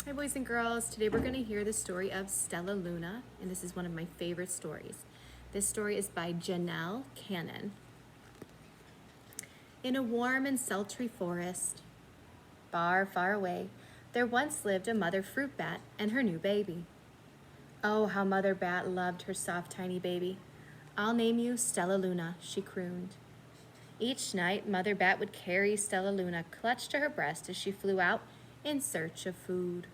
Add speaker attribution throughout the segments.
Speaker 1: Hi boys and girls, today we're going to hear the story of Stellaluna, and this is one of my favorite stories. This story is by Janelle Cannon. In a warm and sultry forest, far, far away, there once lived a mother fruit bat and her new baby. Oh, how Mother Bat loved her soft, tiny baby. "I'll name you Stellaluna," she crooned. Each night, Mother Bat would carry Stellaluna clutched to her breast as she flew out in search of food.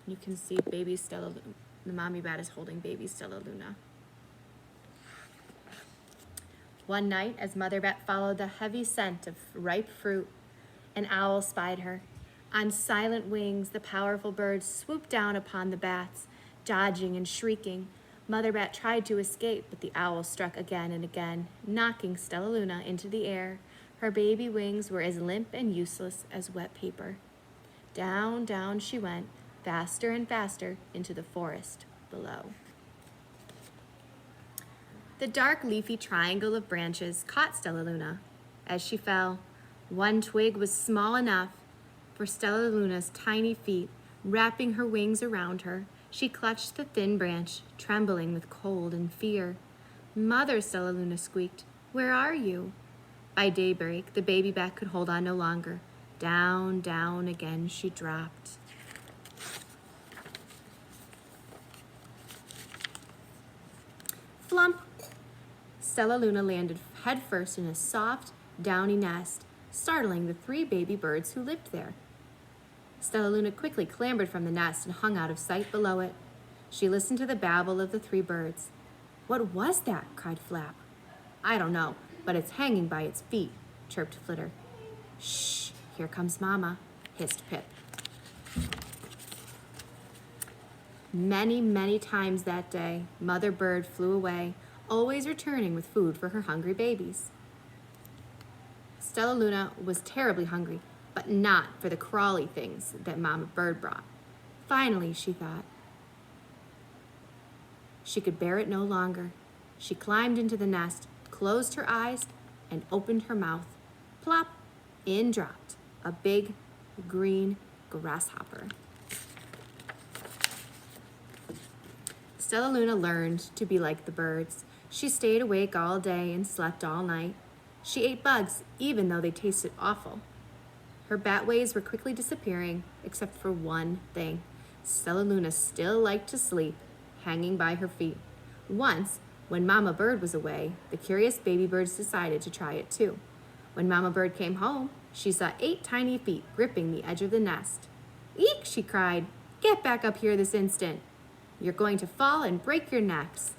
Speaker 1: You can see baby Stellaluna. The mommy bat is holding baby Stellaluna. One night, as Mother Bat followed the heavy scent of ripe fruit, an owl spied her. On silent wings, the powerful bird swooped down upon the bats, dodging and shrieking. Mother Bat tried to escape, but the owl struck again and again, knocking Stellaluna into the air. Her baby wings were as limp and useless as wet paper. Down, down she went, faster and faster into the forest below. The dark leafy triangle of branches caught Stellaluna. As she fell, one twig was small enough for Stellaluna's tiny feet. Wrapping her wings around her, she clutched the thin branch, trembling with cold and fear. "Mother," Stellaluna squeaked, "where are you?" By daybreak, the baby bat could hold on no longer. Down, down again she dropped. Flump! Stellaluna landed headfirst in a soft, downy nest, startling the 3 baby birds who lived there. Stellaluna quickly clambered from the nest and hung out of sight below it. She listened to the babble of the 3 birds. "What was that?" cried Flap. "I don't know, but it's hanging by its feet," chirped Flitter. "Shh, here comes Mama," hissed Pip. Many, many times that day, Mother Bird flew away, always returning with food for her hungry babies. Stellaluna was terribly hungry, but not for the crawly things that Mama Bird brought. Finally, she thought, she could bear it no longer. She climbed into the nest, closed her eyes, and opened her mouth. Plop! In dropped a big green grasshopper. Stellaluna learned to be like the birds. She stayed awake all day and slept all night. She ate bugs, even though they tasted awful. Her bat ways were quickly disappearing, except for one thing. Stellaluna still liked to sleep, hanging by her feet. Once, when Mama Bird was away, the curious baby birds decided to try it too. When Mama Bird came home, she saw 8 tiny feet gripping the edge of the nest. "Eek!" she cried. "Get back up here this instant. You're going to fall and break your necks."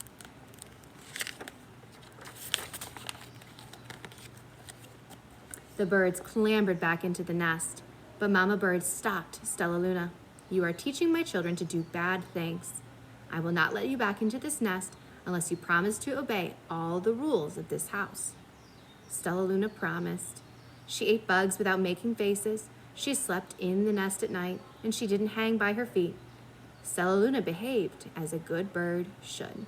Speaker 1: The birds clambered back into the nest, but Mama Bird stopped Stellaluna. "You are teaching my children to do bad things. I will not let you back into this nest unless you promise to obey all the rules of this house." Stellaluna promised. She ate bugs without making faces. She slept in the nest at night, and she didn't hang by her feet. Stellaluna behaved as a good bird should.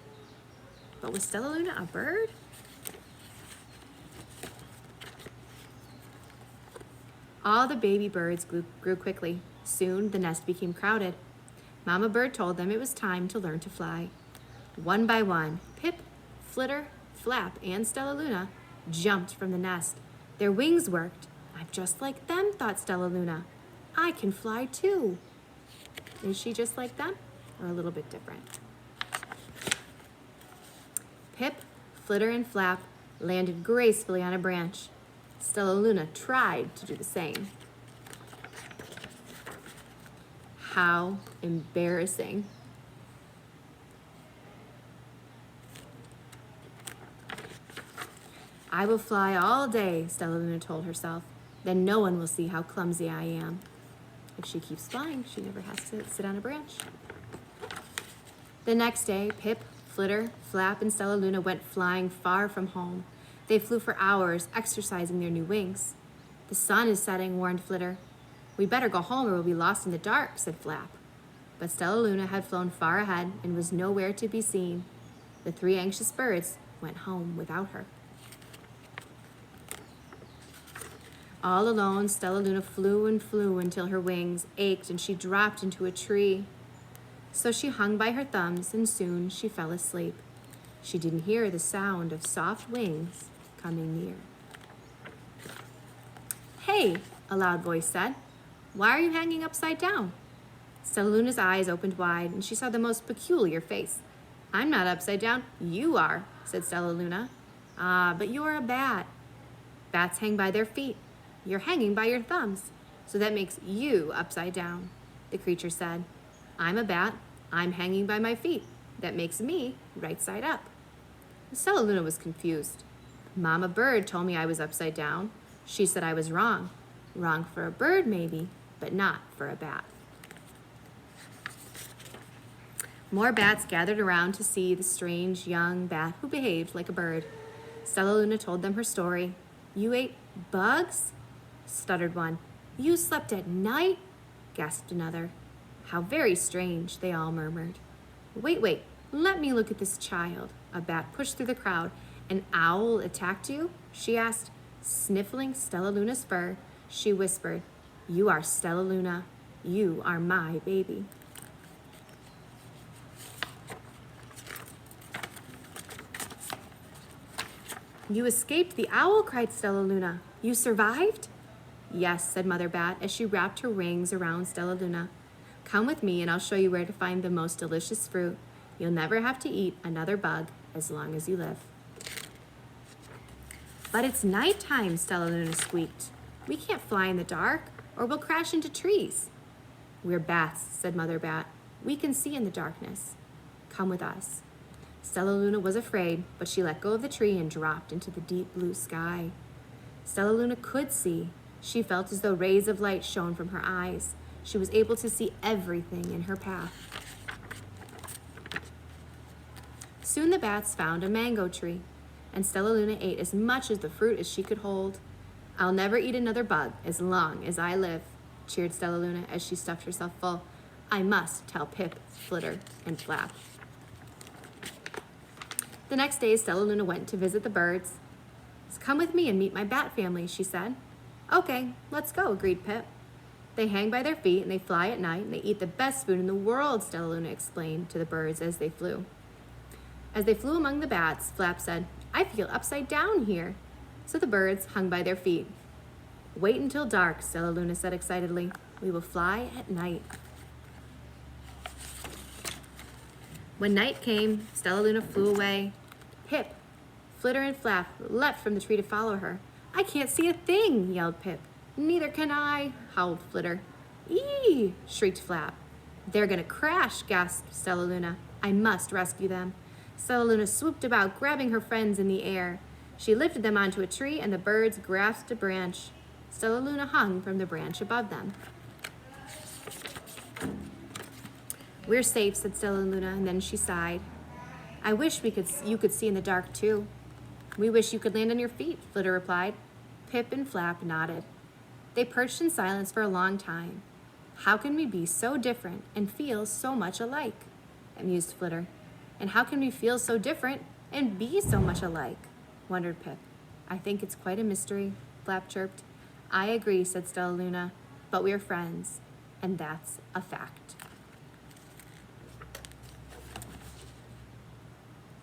Speaker 1: But was Stellaluna a bird? All the baby birds grew quickly. Soon the nest became crowded. Mama Bird told them it was time to learn to fly. One by one, Pip, Flitter, Flap, and Stellaluna jumped from the nest. Their wings worked. "I'm just like them," thought Stellaluna. "I can fly too." Is she just like them, or a little bit different? Pip, Flitter, and Flap landed gracefully on a branch. Stellaluna tried to do the same. How embarrassing. "I will fly all day," Stellaluna told herself. "Then no one will see how clumsy I am." If she keeps flying, she never has to sit on a branch. The next day, Pip, Flitter, Flap, and Stellaluna went flying far from home. They flew for hours, exercising their new wings. "The sun is setting," warned Flitter. "We better go home or we'll be lost in the dark," said Flap. But Stellaluna had flown far ahead and was nowhere to be seen. The 3 anxious birds went home without her. All alone, Stellaluna flew and flew until her wings ached and she dropped into a tree. So she hung by her thumbs and soon she fell asleep. She didn't hear the sound of soft wings coming near. "Hey," a loud voice said, "why are you hanging upside down?" Stellaluna's eyes opened wide and she saw the most peculiar face. "I'm not upside down, you are," said Stellaluna. "Ah, but you're a bat." "Bats hang by their feet. You're hanging by your thumbs, so that makes you upside down," the creature said. "I'm a bat. I'm hanging by my feet. That makes me right side up." Stellaluna was confused. "Mama Bird told me I was upside down. She said I was wrong. Wrong for a bird, maybe, but not for a bat." More bats gathered around to see the strange young bat who behaved like a bird. Stellaluna told them her story. "You ate bugs?" stuttered one. "You slept at night?" gasped another. "How very strange," they all murmured. Wait, let me look at this child." A bat pushed through the crowd. "An owl attacked you?" she asked. Sniffling Stellaluna's fur, she whispered, "You are Stellaluna. You are my baby." "You escaped the owl," cried Stellaluna. "You survived?" "Yes," said Mother Bat as she wrapped her wings around Stellaluna. "Come with me and I'll show you where to find the most delicious fruit. You'll never have to eat another bug as long as you live." "But it's nighttime," Stellaluna squeaked. "We can't fly in the dark or we'll crash into trees." "We're bats," said Mother Bat. "We can see in the darkness. Come with us." Stellaluna was afraid, but she let go of the tree and dropped into the deep blue sky. Stellaluna could see. She felt as though rays of light shone from her eyes. She was able to see everything in her path. Soon the bats found a mango tree, and Stellaluna ate as much of the fruit as she could hold. "I'll never eat another bug as long as I live," cheered Stellaluna as she stuffed herself full. "I must tell Pip, Flitter, and Flap." The next day, Stellaluna went to visit the birds. "Come with me and meet my bat family," she said. "Okay, let's go," agreed Pip. "They hang by their feet and they fly at night and they eat the best food in the world," Stellaluna explained to the birds as they flew. As they flew among the bats, Flap said, "I feel upside down here." So the birds hung by their feet. "Wait until dark," Stellaluna said excitedly. "We will fly at night." When night came, Stellaluna flew away. Pip, Flitter, and Flap leapt from the tree to follow her. "I can't see a thing," yelled Pip. "Neither can I," howled Flitter. "Eee!" shrieked Flap. "They're gonna crash," gasped Stellaluna. "I must rescue them." Stellaluna swooped about, grabbing her friends in the air. She lifted them onto a tree, and the birds grasped a branch. Stellaluna hung from the branch above them. "We're safe," said Stellaluna, and then she sighed. "I wish you could see in the dark, too." "We wish you could land on your feet," Flitter replied. Pip and Flap nodded. They perched in silence for a long time. "How can we be so different and feel so much alike?" mused Flitter. "And how can we feel so different and be so much alike?" wondered Pip. "I think it's quite a mystery," Flap chirped. "I agree," said Stellaluna, "but we're friends, and that's a fact."